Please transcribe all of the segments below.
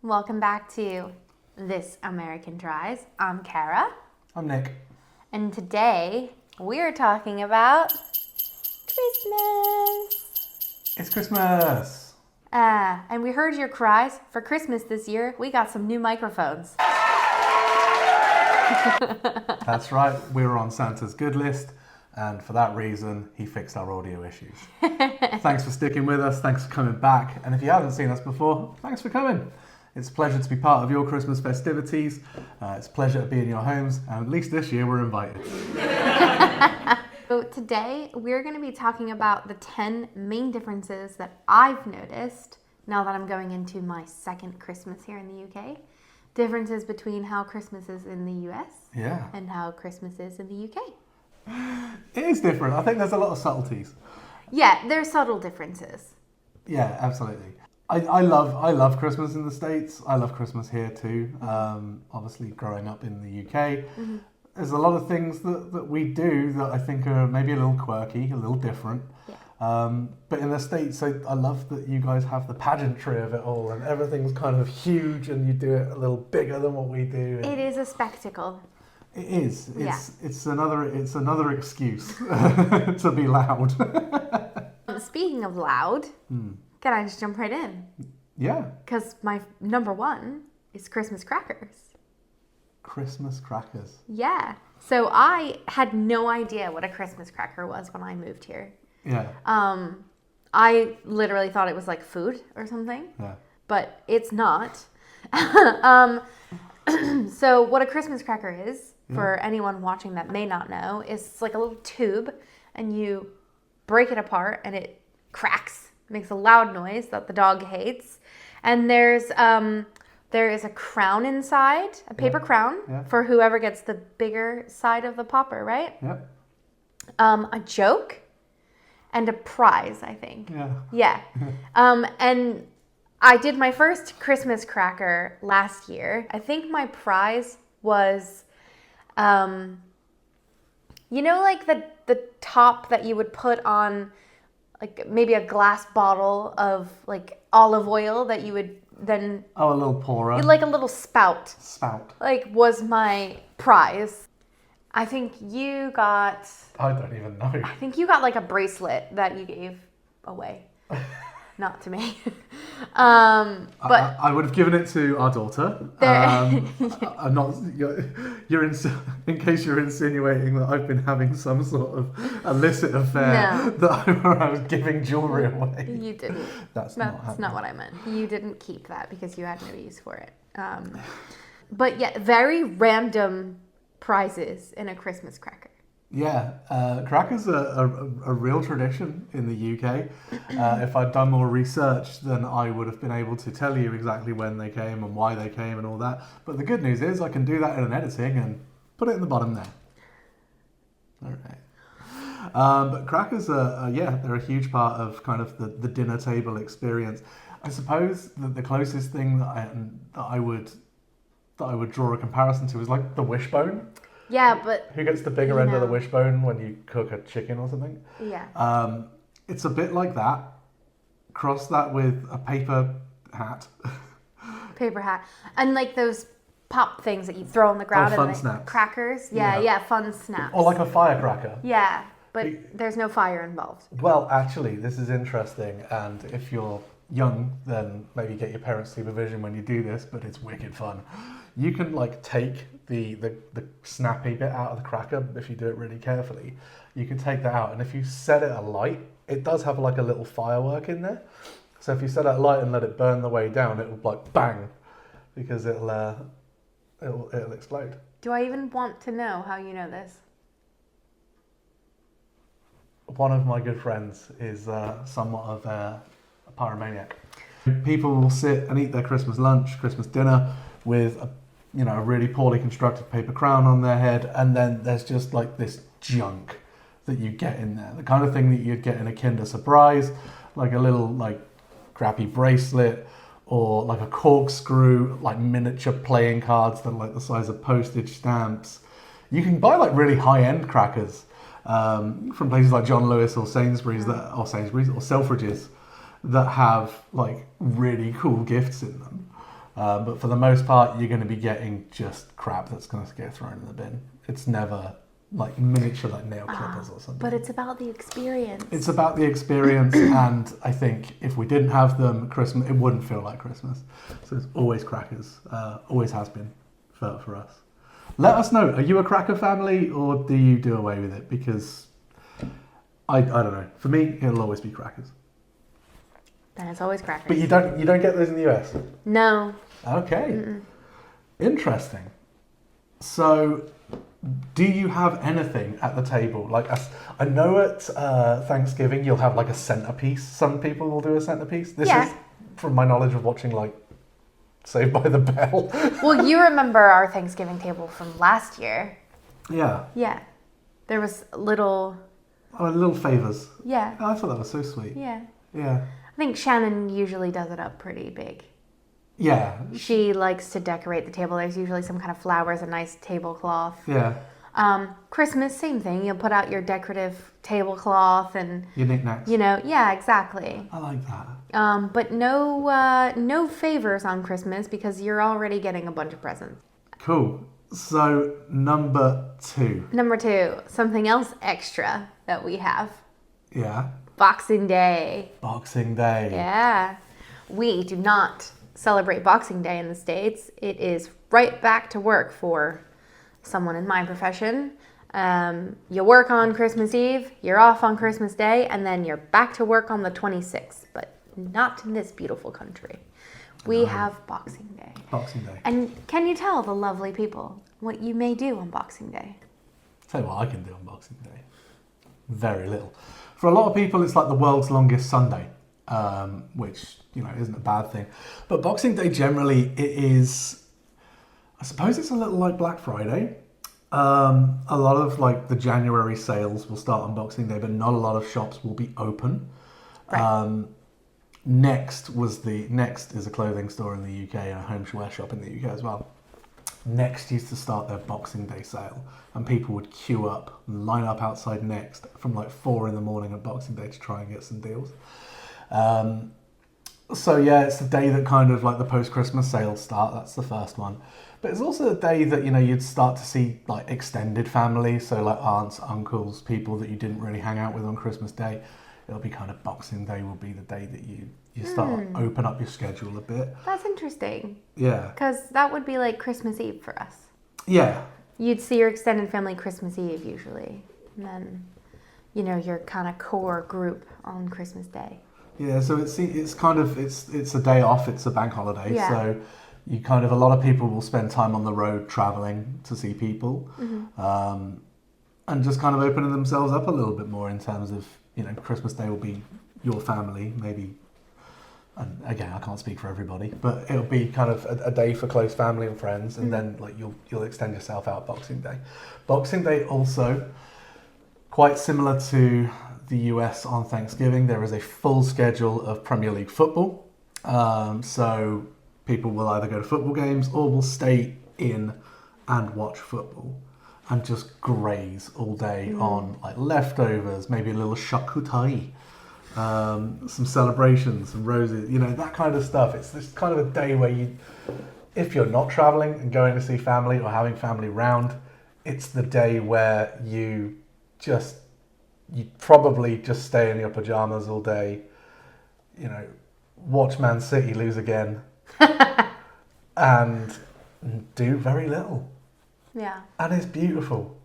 Welcome back to This American Tries. I'm Kara. I'm Nick. And today we're talking about Christmas. It's Christmas. And we heard your cries. For Christmas this year, we got some new microphones. That's right, we were on Santa's good list, and for that reason, he fixed our audio issues. Thanks for sticking with us, thanks for coming back, and if you haven't seen us before, thanks for coming. It's a pleasure to be part of your Christmas festivities. It's a pleasure to be in your homes, and at least this year we're invited. So today we're going to be talking about the 10 main differences that I've noticed now that I'm going into my second Christmas here in the UK. Differences between how Christmas is in the US and how Christmas is in the UK. It is different. I think there's a lot of subtleties. Yeah, there's subtle differences. Yeah, absolutely. I love Christmas in the States. I love Christmas here too. Obviously, growing up in the UK, there's a lot of things that we do that I think are maybe a little quirky, a little different. Yeah. But in the States, I love that you guys have the pageantry of it all, and everything's kind of huge, and you do it a little bigger than what we do. It is a spectacle. It is. It's another excuse to be loud. Speaking of loud, can I just jump right in? Yeah. Because my number one is Christmas crackers. Christmas crackers. Yeah. So I had no idea what a Christmas cracker was when I moved here. Yeah. I literally thought it was like food or something. Yeah. But it's not. So what a Christmas cracker is, for anyone watching that may not know, is like a little tube, and you break it apart and it cracks, makes a loud noise that the dog hates. And there is a crown inside, a paper crown for whoever gets the bigger side of the popper, right? Yep. A joke and a prize, I think. Yeah. And I did my first Christmas cracker last year. I think my prize was, like the top that you would put on, like maybe a glass bottle of like olive oil that you would then... Oh, a little pourer. Like a little spout. Spout. Like was my prize. I think you got... I don't even know. I think you got like a bracelet that you gave away. Not to me. But I would have given it to our daughter. I'm not. In case you're insinuating that I've been having some sort of illicit affair, that I was giving jewelry away. You didn't. That's not what I meant. You didn't keep that because you had no use for it. But yeah, very random prizes in a Christmas cracker. Yeah, crackers are a real tradition in the UK. If I'd done more research, then I would have been able to tell you exactly when they came and why they came and all that. But the good news is I can do that in an editing and put it in the bottom there. All right. But crackers they're a huge part of kind of the dinner table experience. I suppose that the closest thing that I would draw a comparison to is like the wishbone. Yeah, but... Who gets the bigger end of the wishbone when you cook a chicken or something? Yeah. It's a bit like that. Cross that with a paper hat. Paper hat. And like those pop things that you throw on the ground. Fun and snaps. Crackers. Yeah, fun snaps. Or like a firecracker. Yeah, but there's no fire involved. Well, actually, this is interesting. And if you're young, then maybe get your parents' supervision when you do this, but it's wicked fun. You can like take the snappy bit out of the cracker if you do it really carefully. You can take that out, and if you set it alight, it does have like a little firework in there. So if you set it alight and let it burn the way down, it will like bang, because it'll explode. Do I even want to know how you know this? One of my good friends is somewhat of a pyromaniac. People will sit and eat their Christmas lunch, Christmas dinner with a really poorly constructed paper crown on their head, and then there's just like this junk that you get in there. The kind of thing that you'd get in a Kinder Surprise, like a little like crappy bracelet, or like a corkscrew, like miniature playing cards that are like the size of postage stamps. You can buy like really high-end crackers from places like John Lewis or Sainsbury's or Selfridges that have like really cool gifts in them. But for the most part, you're going to be getting just crap that's going to get thrown in the bin. It's never like miniature like nail clippers or something. But it's about the experience. It's about the experience, and I think if we didn't have them, Christmas, it wouldn't feel like Christmas. So it's always crackers. Always has been for us. Let us know. Are you a cracker family, or do you do away with it? Because I don't know. For me, it'll always be crackers. Then it's always crackers. But you don't get those in the US? No. Okay. Mm-mm. Interesting. So, do you have anything at the table? Like, I know at Thanksgiving you'll have like a centerpiece. Some people will do a centerpiece. This is from my knowledge of watching like Saved by the Bell. Well, you remember our Thanksgiving table from last year. Yeah. Yeah. There was little... Oh, little favours. Yeah. Oh, I thought that was so sweet. Yeah. Yeah. I think Shannon usually does it up pretty big. Yeah. She likes to decorate the table. There's usually some kind of flowers, a nice tablecloth. Yeah. Christmas, same thing. You'll put out your decorative tablecloth and... Your knickknacks. Yeah, exactly. I like that. But no favors on Christmas because you're already getting a bunch of presents. Cool. So, number 2. Number 2, something else extra that we have. Yeah. Boxing Day. Boxing Day. Yeah. We do not celebrate Boxing Day in the States. It is right back to work for someone in my profession. You work on Christmas Eve, you're off on Christmas Day, and then you're back to work on the 26th. But not in this beautiful country. We have Boxing Day. Boxing Day. And can you tell the lovely people what you may do on Boxing Day? Tell you what I can do on Boxing Day. Very little. For a lot of people, it's like the world's longest Sunday, which, isn't a bad thing. But Boxing Day, generally, it is, I suppose it's a little like Black Friday. A lot of, like, the January sales will start on Boxing Day, but not a lot of shops will be open. Right. Next is a clothing store in the UK and a homeware shop in the UK as well. Next used to start their Boxing Day sale, and people would queue up, line up outside Next from like 4 a.m. on Boxing Day to try and get some deals. So yeah, it's the day that kind of like the post-Christmas sales start. That's the first one. But it's also the day that, you'd start to see like extended family, so like aunts, uncles, people that you didn't really hang out with on Christmas Day. It'll be kind of Boxing Day will be the day that you start open up your schedule a bit. That's interesting. Yeah. Because that would be like Christmas Eve for us. Yeah. You'd see your extended family Christmas Eve usually. And then, your kind of core group on Christmas Day. Yeah, so it's kind of, it's a day off, it's a bank holiday. Yeah. So you kind of, a lot of people will spend time on the road traveling to see people. Mm-hmm. And just kind of opening themselves up a little bit more in terms of, Christmas Day will be your family, maybe. And again, I can't speak for everybody, but it'll be kind of a day for close family and friends, and then like you'll extend yourself out Boxing Day. Boxing Day also, quite similar to the US on Thanksgiving, there is a full schedule of Premier League football. So people will either go to football games or will stay in and watch football and just graze all day on like leftovers, maybe a little charcuterie. Some celebrations, some roses, that kind of stuff. It's this kind of a day where if you're not traveling and going to see family or having family round, it's the day where you probably just stay in your pajamas all day, watch Man City lose again and do very little. Yeah. And it's beautiful.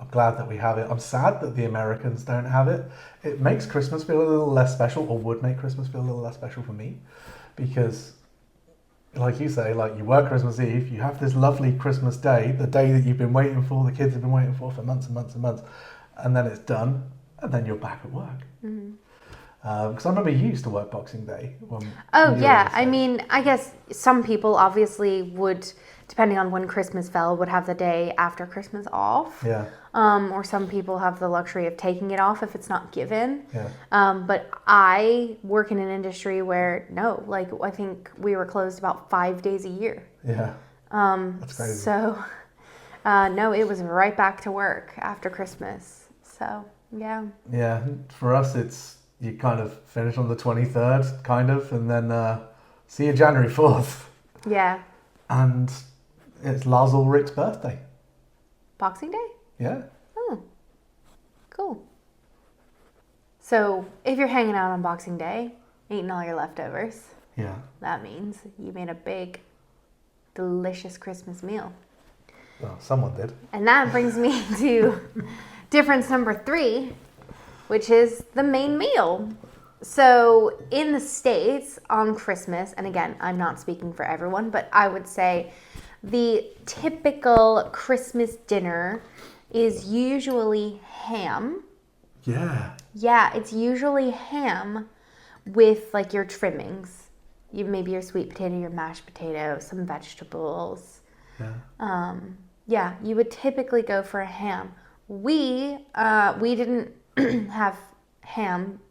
I'm glad that we have it. I'm sad that the Americans don't have it. It makes Christmas feel a little less special, or would make Christmas feel a little less special for me, because like you say, like you work Christmas Eve, you have this lovely Christmas Day, the day that you've been waiting for, the kids have been waiting for months and months and months, and then it's done, and then you're back at work. Mm-hmm. Because I remember you used to work Boxing Day. I mean, I guess some people obviously would, depending on when Christmas fell, would have the day after Christmas off. Yeah. Or some people have the luxury of taking it off if it's not given. Yeah. But I work in an industry where, I think we were closed about 5 days a year. Yeah. That's crazy. So, no, it was right back to work after Christmas. So, yeah. Yeah. For us, you kind of finish on the 23rd, kind of, and then see you January 4th. Yeah. And it's Lars Ulrich's birthday. Boxing Day? Yeah. Oh, cool. So if you're hanging out on Boxing Day, eating all your leftovers, Yeah. that means you made a big, delicious Christmas meal. Well, someone did. And that brings me to difference number 3, which is the main meal. So in the States on Christmas, and again, I'm not speaking for everyone, but I would say the typical Christmas dinner is usually ham. Yeah. Yeah, it's usually ham with like your trimmings. Maybe your sweet potato, your mashed potato, some vegetables. Yeah. Yeah, you would typically go for a ham. We didn't have ham.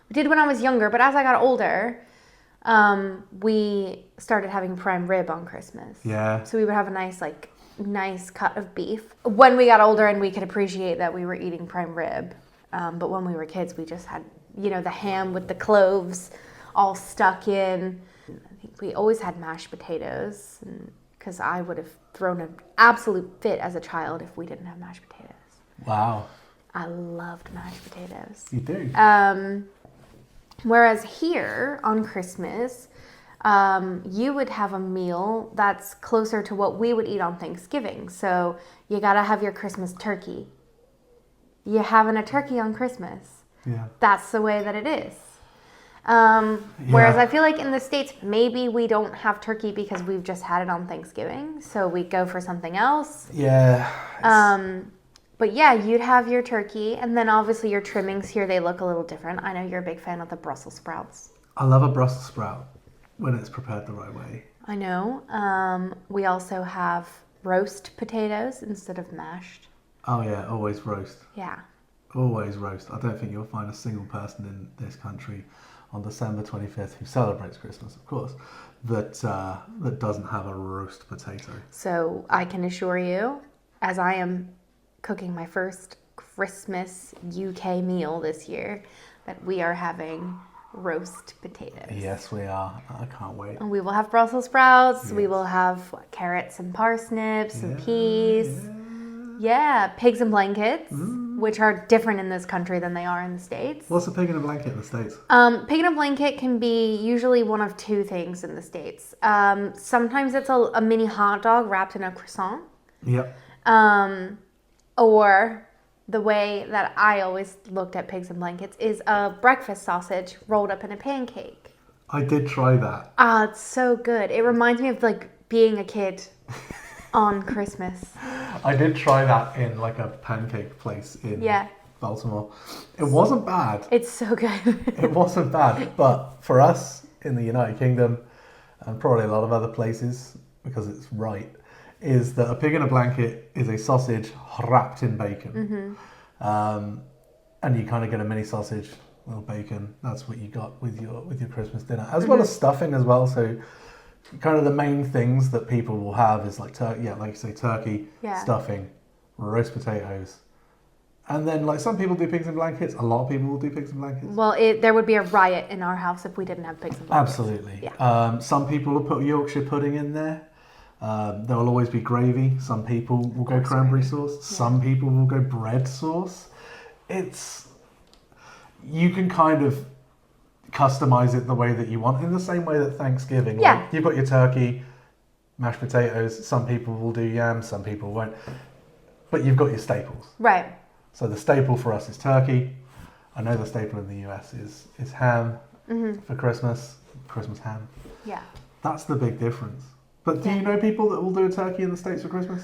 We did when I was younger, but as I got older, we started having prime rib on Christmas. Yeah. So we would have a nice cut of beef. When we got older and we could appreciate that we were eating prime rib. But when we were kids, we just had, the ham with the cloves all stuck in. I think we always had mashed potatoes, because I would have thrown an absolute fit as a child if we didn't have mashed potatoes. Wow. I loved mashed potatoes. You do. Whereas here on Christmas, you would have a meal that's closer to what we would eat on Thanksgiving. So you gotta have your Christmas turkey. You're having a turkey on Christmas. Yeah. That's the way that it is. Whereas I feel like in the States, maybe we don't have turkey because we've just had it on Thanksgiving. So we go for something else. Yeah. But yeah, you'd have your turkey, and then obviously your trimmings here, they look a little different. I know you're a big fan of the Brussels sprouts. I love a Brussels sprout when it's prepared the right way. I know. We also have roast potatoes instead of mashed. Oh yeah, always roast. Yeah. Always roast. I don't think you'll find a single person in this country on December 25th who celebrates Christmas, of course, that doesn't have a roast potato. So I can assure you, as I am cooking my first Christmas UK meal this year, that we are having roast potatoes. Yes, we are. I can't wait. And we will have Brussels sprouts. Yes. We will have carrots and parsnips and peas. Yeah, pigs and blankets, which are different in this country than they are in the States. What's a pig in a blanket in the States? Pig in a blanket can be usually one of two things in the States. Sometimes it's a mini hot dog wrapped in a croissant. Yep. Or the way that I always looked at pigs in blankets is a breakfast sausage rolled up in a pancake. I did try that. It's so good. It reminds me of like being a kid on Christmas. I did try that in like a pancake place in Baltimore. It wasn't bad. It's so good. It wasn't bad. But for us in the United Kingdom, and probably a lot of other places, because it's right, is that a pig in a blanket is a sausage wrapped in bacon. And you kind of get a mini sausage, a little bacon. That's what you got with your Christmas dinner, as well as stuffing as well. So kind of the main things that people will have is like turkey, like you say, turkey, stuffing, roast potatoes. And then like some people do pigs in blankets. A lot of people will do pigs in blankets. Well, there would be a riot in our house if we didn't have pigs in blankets. Absolutely. Yeah. Some people will put Yorkshire pudding in there. There will always be gravy. Some people will go cranberry sauce. Yeah. Some people will go bread sauce. You can kind of customize it the way that you want, in the same way that Thanksgiving. Yeah. Like, you've got your turkey, mashed potatoes. Some people will do yams. Some people won't. But you've got your staples. Right. So the staple for us is turkey. I know the staple in the US is ham for Christmas ham. Yeah. That's the big difference. But do you know people that will do a turkey in the States for Christmas?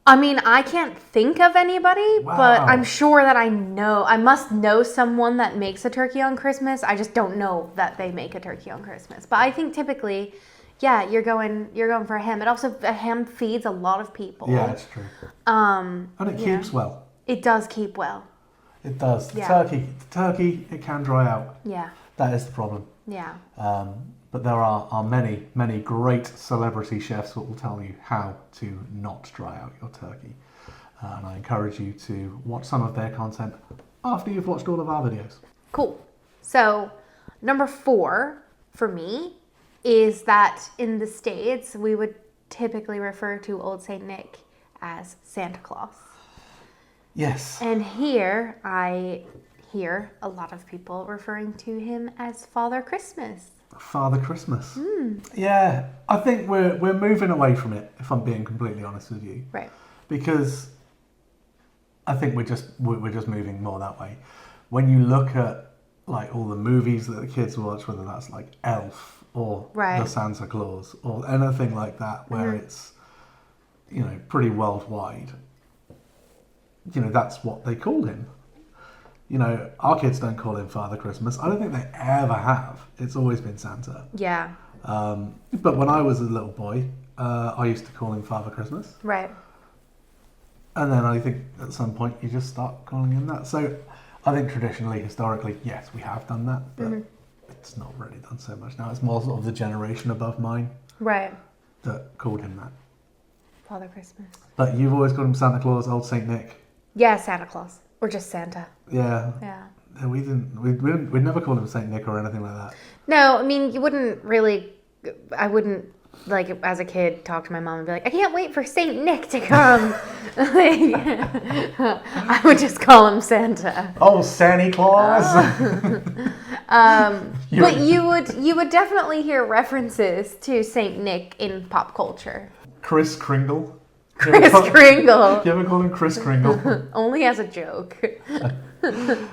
I mean, I can't think of anybody, but I'm sure that I must know someone that makes a turkey on Christmas. I just don't know that they make a turkey on Christmas. But I think typically, you're going for a ham. A ham feeds a lot of people. Yeah, it's true. And it keeps well. It does keep well. It does. The turkey, it can dry out. Yeah. That is the problem. Yeah. But there are many, many great celebrity chefs that will tell you how to not dry out your turkey. And I encourage you to watch some of their content after you've watched all of our videos. Cool. So, number 4 for me is that in the States, we would typically refer to Old Saint Nick as Santa Claus. Yes. And here, I hear a lot of people referring to him as Father Christmas. Father Christmas. Yeah, I think we're moving away from it, if I'm being completely honest with you. Right. Because I think we're just moving more that way. When you look at like all the movies that the kids watch, whether that's like Elf or Right. the Santa Claus or anything like that, where it's, you know, pretty worldwide, you know, that's what they call him. You know, our kids don't call him Father Christmas. I don't think they ever have. It's always been Santa. Yeah. But when I was a little boy, I used to call him Father Christmas. Right. And then I think at some point you just start calling him that. So I think traditionally, historically, yes, we have done that, but it's not really done so much now. It's more sort of the generation above mine Right. that called him that. Father Christmas. But you've always called him Santa Claus, Old Saint Nick. Yeah, Santa Claus. Or just Santa. Yeah. Yeah. We'd never call him Saint Nick or anything like that. No, I mean, you wouldn't really, I wouldn't, like, as a kid, talk to my mom and be like, I can't wait for Saint Nick to come. I would just call him Santa. Oh, Santa Claus! But you would definitely hear references to Saint Nick in pop culture. Kris Kringle. Kris Kringle. You ever call him Kris Kringle? Only as a joke. I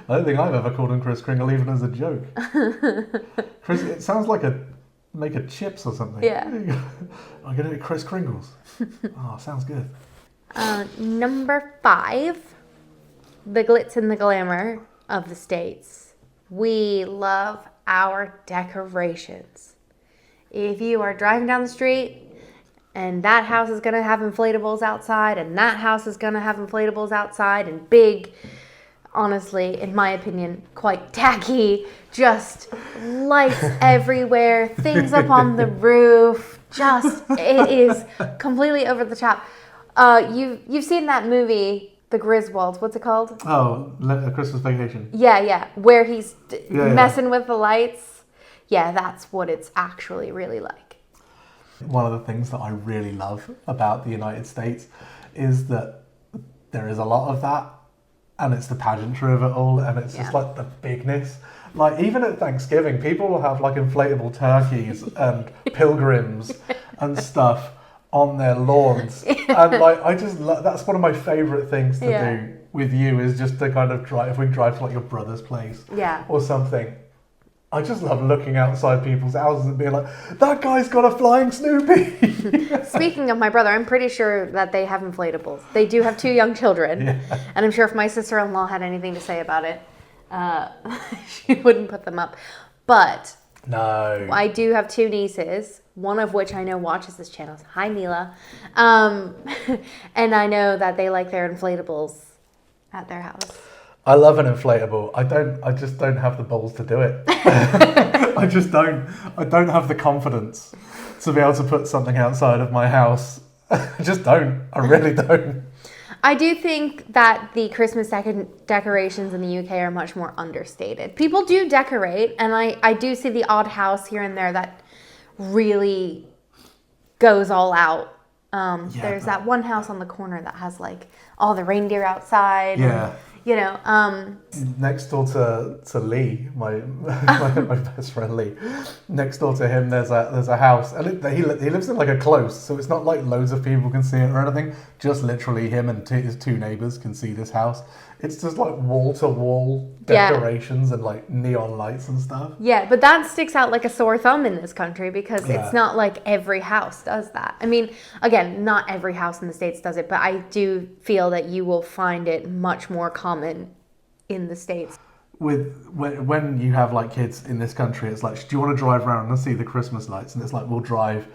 don't think I've ever called him Kris Kringle, even as a joke. Chris, it sounds like make a chips or something. Yeah. I'm gonna eat Kris Kringles. Oh, sounds good. Number 5, the glitz and the glamour of the States. We love our decorations. If you are driving down the street and that house is going to have inflatables outside and that house is going to have inflatables outside and big, honestly, in my opinion, quite tacky, just lights everywhere, things up on the roof, it is completely over the top. You've seen that movie, The Griswolds, what's it called? Oh, A Christmas Vacation. Yeah, where he's messing yeah. with the lights. Yeah, that's what it's actually really like. One of the things that I really love about the United States is that there is a lot of that, and it's the pageantry of it all, and it's just like the bigness. Like even at Thanksgiving, people will have like inflatable turkeys and pilgrims and stuff on their lawns, and like I just that's one of my favourite things to do with you is just to kind of drive. If we drive to like your brother's place, or something. I just love looking outside people's houses and being like, that guy's got a flying Snoopy. Speaking of my brother, I'm pretty sure that they have inflatables. They do have 2 young children. And I'm sure if my sister-in-law had anything to say about it, she wouldn't put them up. But no, I do have 2 nieces, one of which I know watches this channel. Hi, Mila. And I know that they like their inflatables at their house. I love an inflatable. I just don't have the balls to do it. I just don't. I don't have the confidence to be able to put something outside of my house. I just don't. I really don't. I do think that the Christmas decorations in the UK are much more understated. People do decorate, and I do see the odd house here and there that really goes all out. There's that one house on the corner that has like all the reindeer outside. Yeah. And, you know, next door to Lee, my best friend Lee. Next door to him, there's a house, and he lives in like a close, so it's not like loads of people can see it or anything. Just literally him and his 2 neighbors can see this house. It's just like wall to wall decorations and like neon lights and stuff. Yeah, but that sticks out like a sore thumb in this country because it's not like every house does that. I mean, again, not every house in the States does it, but I do feel that you will find it much more common in the States. When you have like kids in this country, it's like, do you want to drive around and see the Christmas lights? And it's like, we'll drive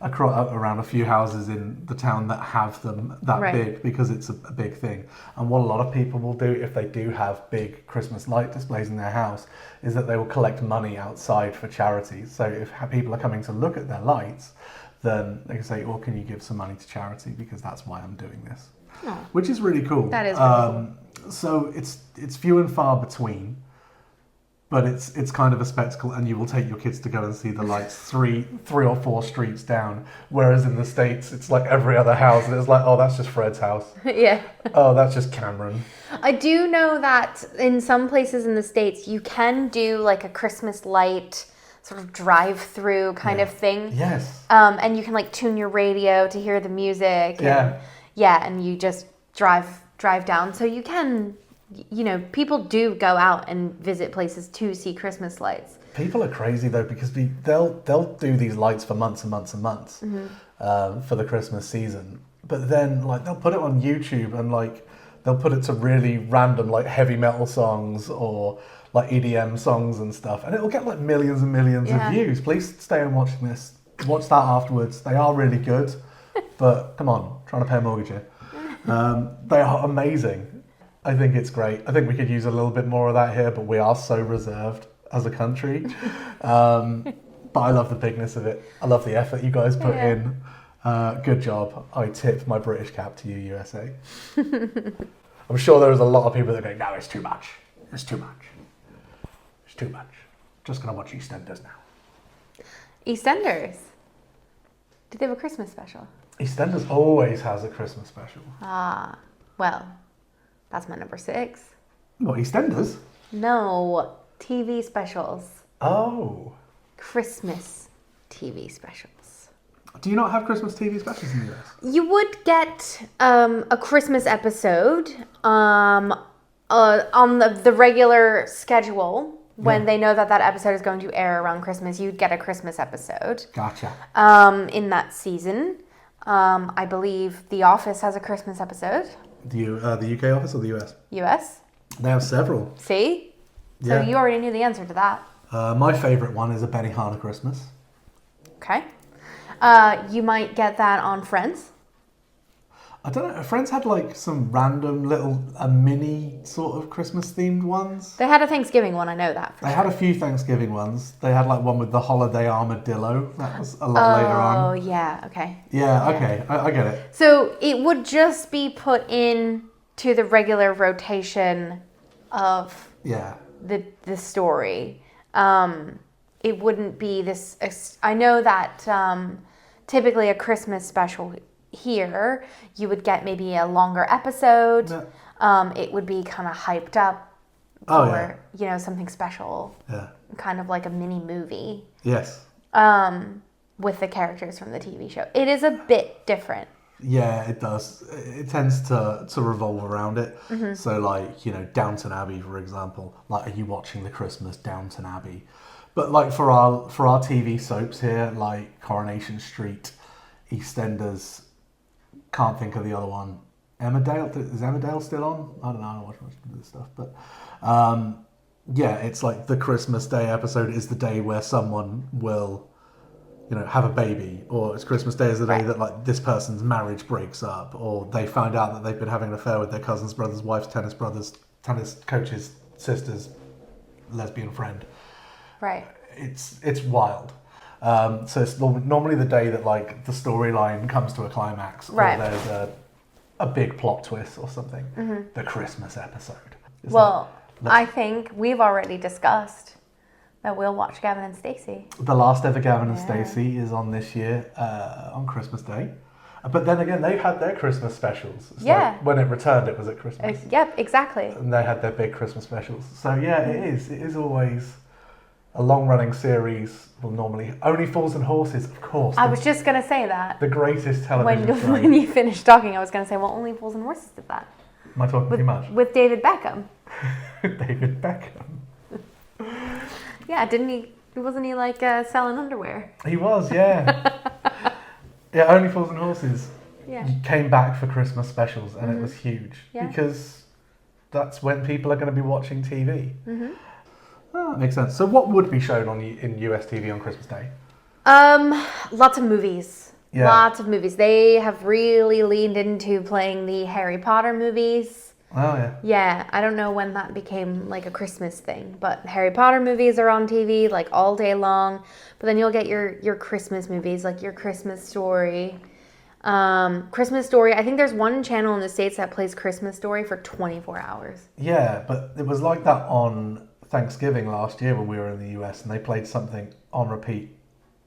around a few houses in the town that have them that big because it's a big thing. And what a lot of people will do if they do have big Christmas light displays in their house is that they will collect money outside for charities. So if people are coming to look at their lights, then they can say, well, can you give some money to charity because that's why I'm doing this. Oh. Which is really cool. That is really cool. So it's few and far between, but it's kind of a spectacle, and you will take your kids to go and see the lights three or four streets down. Whereas in the States, it's like every other house, and it's like, oh, that's just Fred's house. Yeah. Oh, that's just Cameron. I do know that in some places in the States, you can do like a Christmas light sort of drive-through kind of thing. Yes. And you can like tune your radio to hear the music. Yeah. And you just drive down. So you can, people do go out and visit places to see Christmas lights. People are crazy though, because they'll do these lights for months and months and months for the Christmas season. But then like they'll put it on YouTube, and like they'll put it to really random like heavy metal songs or like EDM songs and stuff, and it'll get like millions and millions of views. Please stay and watch this. Watch that afterwards. They are really good, but come on, trying to pay a mortgage here. They are amazing. I think it's great. I think we could use a little bit more of that here, but we are so reserved as a country. But I love the bigness of it. I love the effort you guys put in. Good job. I tip my British cap to you, USA. I'm sure there's a lot of people that go, no, it's too much. It's too much. It's too much. Just gonna watch EastEnders now. EastEnders? Do they have a Christmas special? EastEnders always has a Christmas special. Ah, well, that's my number 6. What, EastEnders? No, TV specials. Oh. Christmas TV specials. Do you not have Christmas TV specials in the US? You would get a Christmas episode on the regular schedule. When they know that episode is going to air around Christmas, you'd get a Christmas episode. Gotcha. In that season. I believe The Office has a Christmas episode. The UK office or the US? US. They have several. See? So you already knew the answer to that. My favourite one is A Benihana Christmas. Okay. You might get that on Friends. I don't know. Friends had like some random little, mini sort of Christmas themed ones. They had a Thanksgiving one, I know that. They had a few Thanksgiving ones. They had like one with the holiday armadillo. That was a lot later on. Oh, yeah, okay. Yeah, okay. I get it. So it would just be put in to the regular rotation of the story. It wouldn't be this... I know that typically a Christmas special... Here, you would get maybe a longer episode. Yeah. It would be kind of hyped up for, something special. Yeah. Kind of like a mini movie. Yes. With the characters from the TV show. It is a bit different. Yeah, it does. It tends to revolve around it. Mm-hmm. So like, Downton Abbey, for example. Like, are you watching the Christmas Downton Abbey? But like for our TV soaps here, like Coronation Street, EastEnders, can't think of the other one. Emmerdale? Is Emmerdale still on? I don't know. I don't watch much of this stuff. But it's like the Christmas Day episode is the day where someone will, have a baby. Or it's Christmas Day is the day that like this person's marriage breaks up. Or they find out that they've been having an affair with their cousin's brother's wife's tennis coach's sister's lesbian friend. Right. It's wild. So it's normally the day that like the storyline comes to a climax, or there's a big plot twist or something. Mm-hmm. The Christmas episode. I think we've already discussed that we'll watch Gavin and Stacey. The last ever Gavin and Stacey is on this year on Christmas Day. But then again, they've had their Christmas specials. It's like when it returned, it was at Christmas. Yep, exactly. And they had their big Christmas specials. So it is always... A long-running series will normally... Only Fools and Horses, of course. I was just going to say that. The greatest television show. When you finished talking, I was going to say, well, Only Fools and Horses did that. Am I talking too much? With David Beckham. David Beckham. Yeah, didn't he? Wasn't he like selling underwear? He was, yeah. Yeah, Only Fools and Horses came back for Christmas specials, and it was huge. Yeah. Because that's when people are going to be watching TV. Mm-hmm. Oh, that makes sense. So what would be shown in US TV on Christmas Day? Lots of movies. Yeah. Lots of movies. They have really leaned into playing the Harry Potter movies. Oh, yeah. Yeah, I don't know when that became like a Christmas thing, but Harry Potter movies are on TV like all day long. But then you'll get your Christmas movies, like your Christmas Story. Christmas Story. I think there's one channel in the States that plays Christmas Story for 24 hours. Yeah, but it was like that on Thanksgiving last year when we were in the US, and they played something on repeat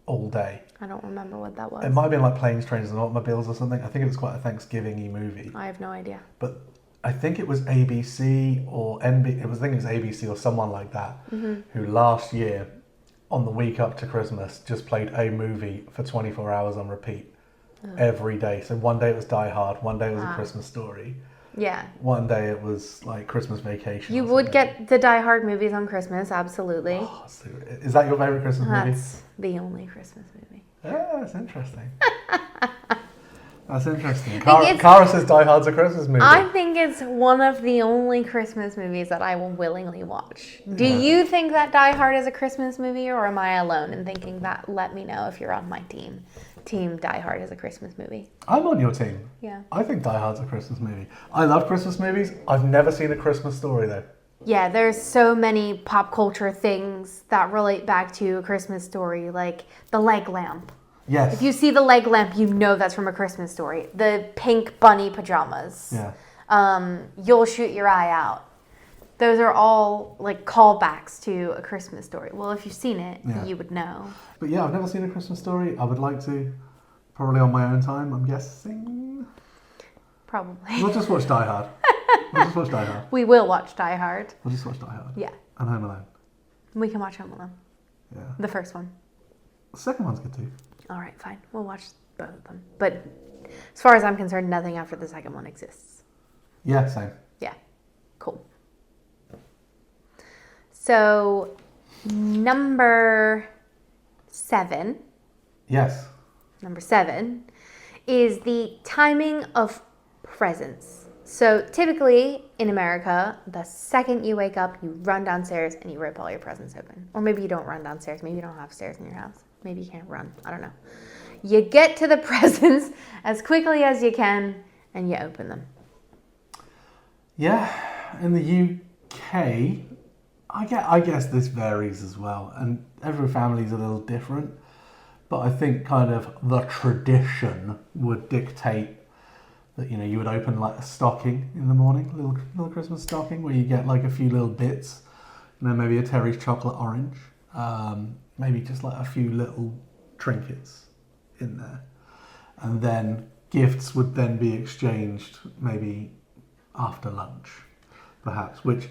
all day. I don't remember what that was. It might have been like Planes, Trains and Automobiles or something. I think it was quite a Thanksgiving-y movie. I have no idea. But I think it was ABC or NB. I think it was ABC or someone like that, who last year, on the week up to Christmas, just played a movie for 24 hours on repeat every day. So one day it was Die Hard, one day it was A Christmas Story. Yeah. One day it was like Christmas Vacation. You would get the Die Hard movies on Christmas, absolutely. Oh, so is that your favourite Christmas movie? That's the only Christmas movie. Yeah, that's interesting. That's interesting. Cara says Die Hard's a Christmas movie. I think it's one of the only Christmas movies that I will willingly watch. Do you think that Die Hard is a Christmas movie, or am I alone in thinking that? Let me know if you're on my team. Team Die Hard is a Christmas movie. I'm on your team. Yeah. I think Die Hard's a Christmas movie. I love Christmas movies. I've never seen A Christmas Story though. Yeah, there's so many pop culture things that relate back to A Christmas Story, like the leg lamp. Yes. If you see the leg lamp, you know that's from A Christmas Story. The pink bunny pajamas. Yeah. You'll shoot your eye out. Those are all like callbacks to A Christmas Story. Well, if you've seen it, you would know. But yeah, I've never seen A Christmas Story. I would like to. Probably on my own time, I'm guessing. Probably. We'll just watch Die Hard. We'll just watch Die Hard. We will watch Die Hard. We'll just watch Die Hard. Yeah. And Home Alone. We can watch Home Alone. Yeah. The first one. The second one's good too. All right, fine. We'll watch both of them. But as far as I'm concerned, nothing after the second one exists. Yeah, same. Yeah. Cool. So, number 7. Yes. Number 7 is the timing of presents. So typically in America, the second you wake up, you run downstairs and you rip all your presents open. Or maybe you don't run downstairs. Maybe you don't have stairs in your house. Maybe you can't run. I don't know. You get to the presents as quickly as you can and you open them. Yeah. In the UK, I guess this varies as well. And every family's a little different. But I think kind of the tradition would dictate that, you know, you would open like a stocking in the morning, little Christmas stocking where you get like a few little bits, you know, maybe a Terry's chocolate orange, maybe just like a few little trinkets in there. And then gifts would then be exchanged maybe after lunch, perhaps, which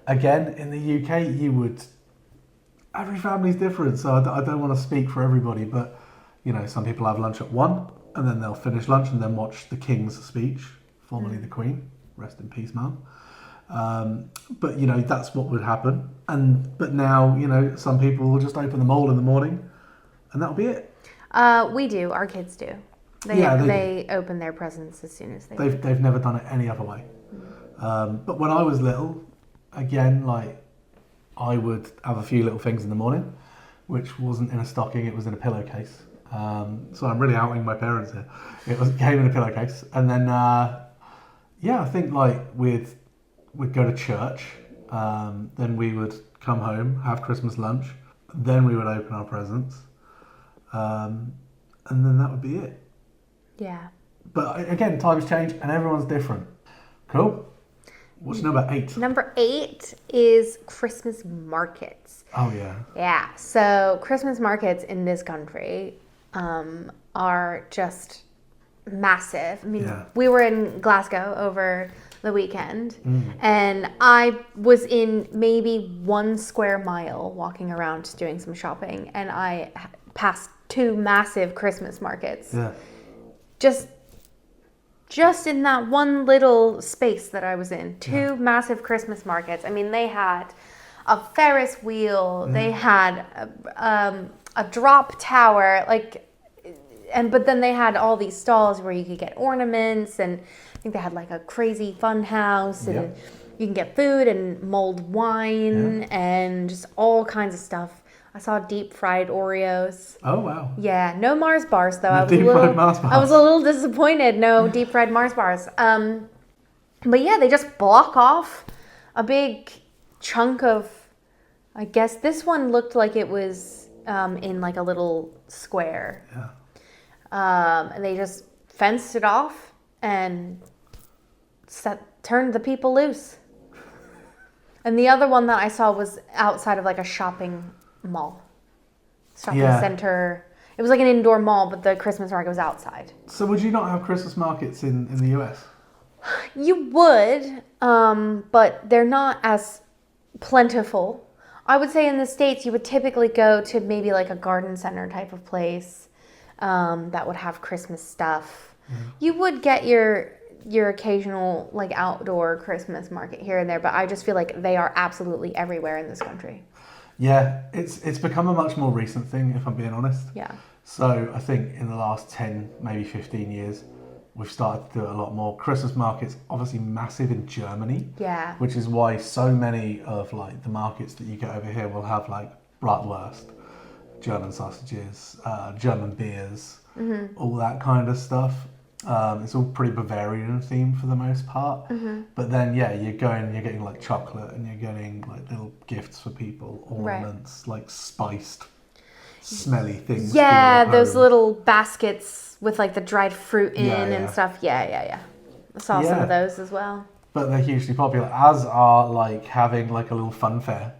again, in the UK, every family's different, so I don't want to speak for everybody, but, you know, some people have lunch at 1, and then they'll finish lunch and then watch the King's speech, formerly the Queen, rest in peace, Mum. But, you know, that's what would happen. But now, you know, some people will just open them all in the morning, and that'll be it. We do. Our kids do. They open their presents as soon as They've never done it any other way. But when I was little, again, like, I would have a few little things in the morning, which wasn't in a stocking, it was in a pillowcase. So I'm really outing my parents here. It came in a pillowcase. And then, I think like we'd go to church, then we would come home, have Christmas lunch, then we would open our presents, and then that would be it. Yeah. But again, times change and everyone's different. Cool. What's number 8? Number 8 is Christmas markets. Oh, yeah. Yeah. So Christmas markets in this country are just massive. I mean, we were in Glasgow over the weekend, and I was in maybe 1 square mile walking around doing some shopping, and I passed 2 massive Christmas markets. Yeah. Just in that one little space that I was in, 2 massive Christmas markets. I mean, they had a Ferris wheel, they had a drop tower, but then they had all these stalls where you could get ornaments, and I think they had like a crazy fun house, and you can get food and mulled wine and just all kinds of stuff. I saw deep fried Oreos. Oh, wow. Yeah, no Mars bars though. Mars bars. I was a little disappointed. No deep fried Mars bars. But yeah, they just block off a big chunk of. I guess this one looked like it was in like a little square. Yeah. And they just fenced it off and turned the people loose. And the other one that I saw was outside of like a shopping mall. Shopping center. It was like an indoor mall, but the Christmas market was outside. So would you not have Christmas markets in the US? You would, but they're not as plentiful. I would say in the States, you would typically go to maybe like a garden center type of place that would have Christmas stuff. You would get your occasional like outdoor Christmas market here and there, but I just feel like they are absolutely everywhere in this country. Yeah, it's become a much more recent thing, if I'm being honest. Yeah. So I think in the last 10, maybe 15 years, we've started to do it a lot more. Christmas markets, obviously massive in Germany. Yeah. Which is why so many of like the markets that you get over here will have like bratwurst, German sausages, German beers, all that kind of stuff. It's all pretty Bavarian themed for the most part. But then, yeah, you're getting like chocolate and you're getting like little gifts for people, ornaments, like spiced, smelly things. Yeah, those little baskets with like the dried fruit in Yeah, and stuff. Yeah. I saw some of those as well. But they're hugely popular, as are like having like a little fun fair.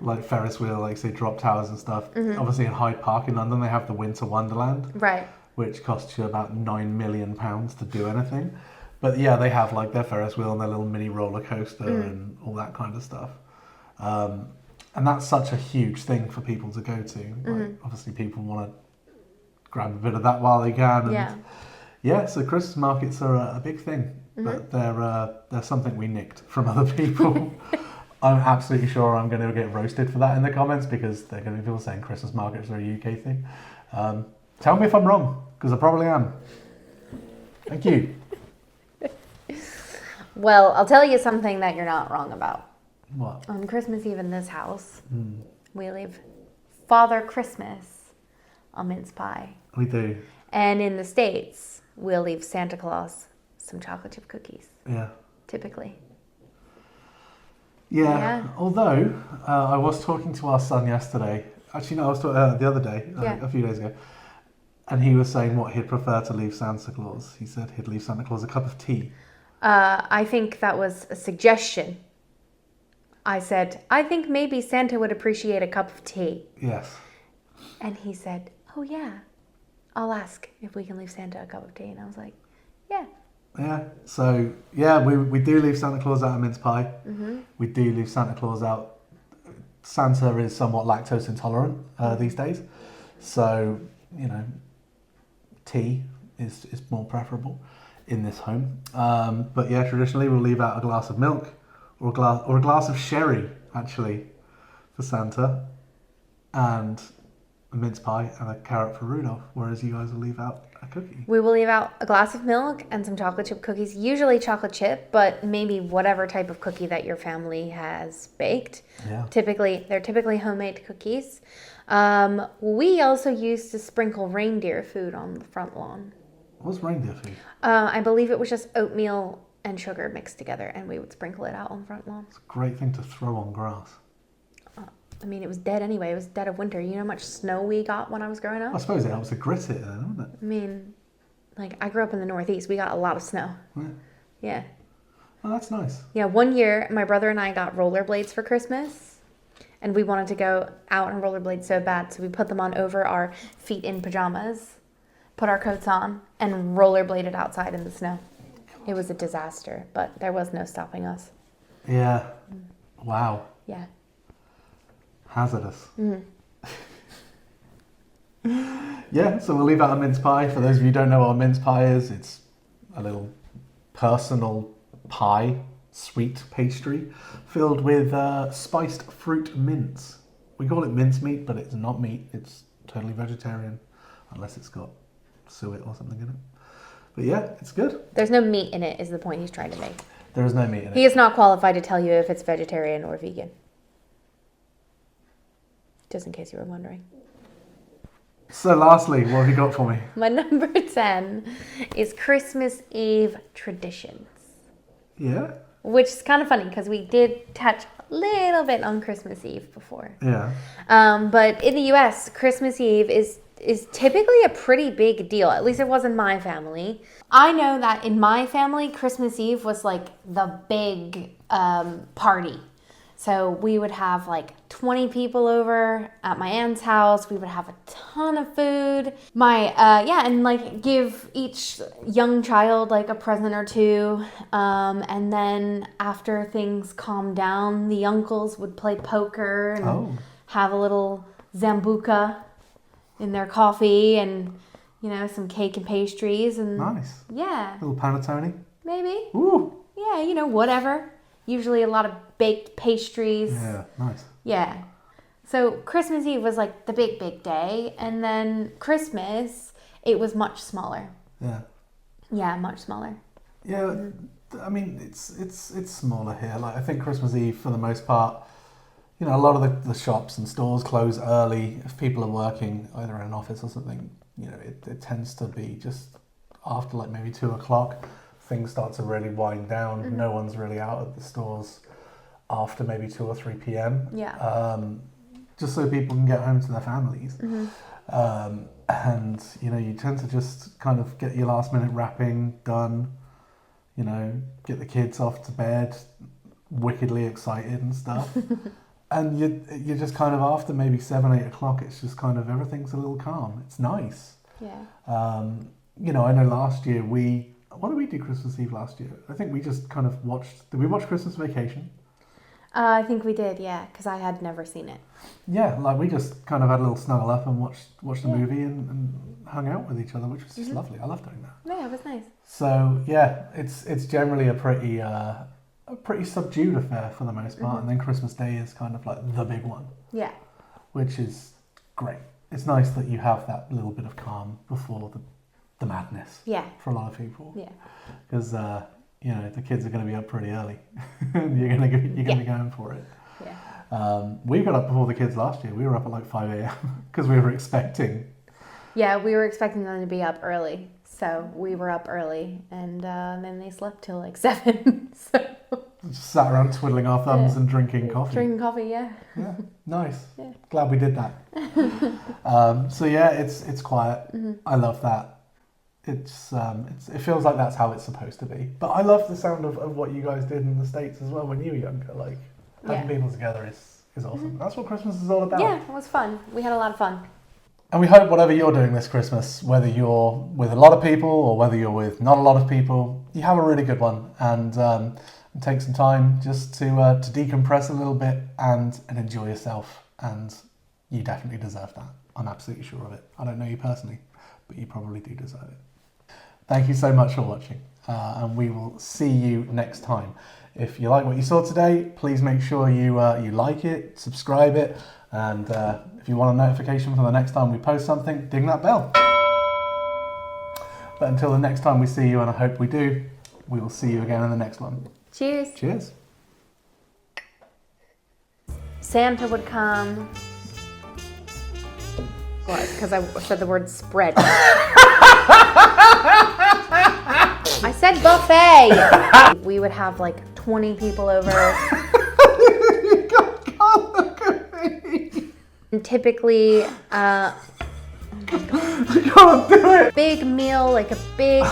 Like Ferris wheel, like say drop towers and stuff. Obviously in Hyde Park in London, they have the Winter Wonderland. Right. Which costs you about £9 million to do anything. But yeah, they have like their Ferris wheel and their little mini roller coaster and all that kind of stuff. And that's such a huge thing for people to go to. Like, obviously people want to grab a bit of that while they can. And yeah, so Christmas markets are a big thing, but they're something we nicked from other people. I'm absolutely sure I'm going to get roasted for that in the comments because they're going to be people saying Christmas markets are a UK thing. Tell me if I'm wrong, because I probably am. Thank you. Well, I'll tell you something that you're not wrong about. What? On Christmas Eve in this house, we leave Father Christmas a mince pie. We do. And in the States, we'll leave Santa Claus some chocolate chip cookies. Yeah. Typically. Yeah. Although, I was talking to our son yesterday. Actually, no, I was talking the other day, a few days ago. And he was saying what he'd prefer to leave Santa Claus. He said he'd leave Santa Claus a cup of tea. I think that was a suggestion. I said, I think maybe Santa would appreciate a cup of tea. Yes. And he said, oh yeah, I'll ask if we can leave Santa a cup of tea. And I was like, yeah. Yeah, so yeah, we do leave Santa Claus out a mince pie. We do leave Santa Claus out. Santa is somewhat lactose intolerant these days. So, you know, tea is more preferable in this home. But yeah, traditionally we'll leave out a glass of milk or a glass of sherry actually for Santa, and a mince pie and a carrot for Rudolph, whereas you guys will leave out a cookie. We will leave out a glass of milk and some chocolate chip cookies, usually chocolate chip, but maybe whatever type of cookie that your family has baked. Yeah. They're typically homemade cookies. We also used to sprinkle reindeer food on the front lawn. What's reindeer food? I believe it was just oatmeal and sugar mixed together, and we would sprinkle it out on the front lawn. It's a great thing to throw on grass. I mean, it was dead anyway. It was dead of winter. You know how much snow we got when I was growing up? I suppose it helps to grit it then, doesn't it? I mean, like, I grew up in the Northeast. We got a lot of snow. Yeah. Oh, that's nice. Yeah, one year, my brother and I got rollerblades for Christmas, and we wanted to go out on rollerblades so bad, so we put them on over our feet in pajamas, put our coats on, and rollerbladed outside in the snow. It was a disaster, but there was no stopping us. Yeah. Wow. Yeah. Hazardous. Yeah, so we'll leave out a mince pie. For those of you who don't know what a mince pie is, it's a little personal pie, sweet pastry, filled with spiced fruit mince. We call it mincemeat, but it's not meat. It's totally vegetarian, unless it's got suet or something in it. But yeah, it's good. There's no meat in it, is the point he's trying to make. There is no meat in it. He is not qualified to tell you if it's vegetarian or vegan. Just in case you were wondering. So lastly, what have you got for me? My number 10 is Christmas Eve traditions. Yeah? Which is kind of funny because we did touch a little bit on Christmas Eve before. Yeah. But in the US, Christmas Eve is typically a pretty big deal. At least it was in my family. I know that in my family, Christmas Eve was like the big party. So we would have like 20 people over at my aunt's house. We would have a ton of food. And like give each young child like a present or two. And then after things calmed down, the uncles would play poker and have a little Zambuca in their coffee and, you know, some cake and pastries. And nice. Yeah. A little panettone. Maybe. Ooh. Yeah, you know, whatever. Usually a lot of baked pastries. Yeah, nice. Yeah. So Christmas Eve was like the big day, and then Christmas, it was much smaller. Yeah. Yeah, much smaller. Yeah, I mean, it's smaller here. Like, I think Christmas Eve, for the most part, you know, a lot of the shops and stores close early. If people are working either in an office or something, you know, it tends to be just after like maybe 2 o'clock. Things start to really wind down. Mm-hmm. No one's really out at the stores after maybe 2 or 3 p.m. Yeah. Just so people can get home to their families. Mm-hmm. And, you know, you tend to just kind of get your last minute wrapping done, you know, get the kids off to bed, wickedly excited and stuff. And you're just kind of after maybe 7, 8 o'clock, it's just kind of everything's a little calm. It's nice. Yeah. You know, I know last year what did we do Christmas Eve last year? I think we just kind of did we watch Christmas Vacation? I think we did, yeah, because I had never seen it. Yeah, like we just kind of had a little snuggle up and watched the movie and hung out with each other, which was just lovely. I love doing that. Yeah, it was nice. So yeah, it's generally a pretty subdued affair for the most part, and then Christmas Day is kind of like the big one. Yeah. Which is great. It's nice that you have that little bit of calm before the madness. Yeah. For a lot of people. Yeah. Because you know, the kids are going to be up pretty early. You're going to be going for it. Yeah. We got up before the kids last year. We were up at like 5 a.m. because we were expecting. Yeah, we were expecting them to be up early. So we were up early, and then they slept till like 7. So just sat around twiddling our thumbs and drinking coffee. Drinking coffee, yeah. Yeah, nice. Yeah. Glad we did that. So yeah, it's quiet. Mm-hmm. I love that. It feels like that's how it's supposed to be. But I love the sound of what you guys did in the States as well when you were younger. Like, having people together is awesome. Mm-hmm. That's what Christmas is all about. Yeah, it was fun. We had a lot of fun. And we hope whatever you're doing this Christmas, whether you're with a lot of people or whether you're with not a lot of people, you have a really good one and take some time just to decompress a little bit and enjoy yourself. And you definitely deserve that. I'm absolutely sure of it. I don't know you personally, but you probably do deserve it. Thank you so much for watching, and we will see you next time. If you like what you saw today, please make sure you like it, subscribe it, and if you want a notification for the next time we post something, ding that bell. But until the next time we see you, and I hope we do, we will see you again in the next one. Cheers. Cheers. Santa would come. What? Because I said the word spread. I said buffet. We would have like 20 people over. You can't look at me. And typically, I can't do it. Big meal, like a big.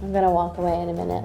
I'm gonna walk away in a minute.